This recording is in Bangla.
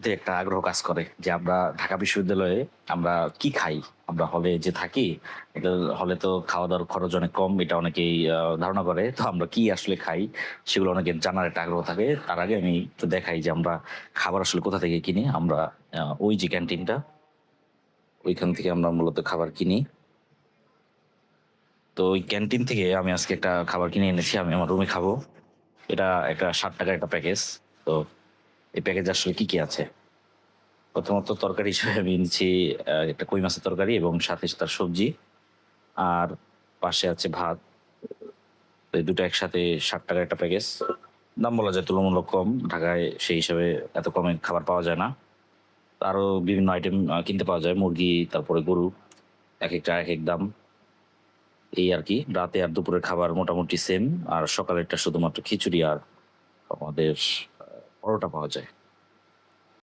মধ্যে একটা আগ্রহ কাজ করে যে আমরা ঢাকা বিশ্ববিদ্যালয়ে আমরা কি খাই। আমরা হলে যে থাকি, এটা হলে তো খাওয়া দাওয়ার খরচ অনেক কম, এটা অনেকেই ধারণা করে। তো আমরা কি আসলে খাই সেগুলো অনেকের জানার একটা আগ্রহ থাকে। তার আগে আমি তো দেখাই যে আমরা খাবার আসলে কোথা থেকে কিনি। আমরা ওই যে ক্যান্টিনটা, ওইখান থেকে আমরা মূলত খাবার কিনি। তো ওই ক্যান্টিন থেকে আমি আজকে একটা খাবার কিনে এনেছি, আমি আমার রুমে খাবো। এটা একটা 60 টাকার একটা প্যাকেজ। তো এই প্যাকেজে আসলে কি কি আছে? প্রথমত তরকারি হিসেবে আমি নিচ্ছি একটা কই মাছের তরকারি এবং সাথে তার সবজি, আর পাশে আছে ভাত। তো এই দুটো একসাথে 60 টাকার একটা প্যাকেজ। দাম বলা যায় তুলনামূলক কম, ঢাকায় সেই হিসাবে এত কমে খাবার পাওয়া যায় না। আরো বিভিন্ন আইটেম কিনতে পাওয়া যায়, মুরগি তারপরে গরু, এক একটা এক এক দাম। এই আর কি, রাতে আর দুপুরের খাবার মোটামুটি সেম। আর সকালেরটা শুধুমাত্র খিচুড়ি আর আমাদের পরোটা পাওয়া যায়।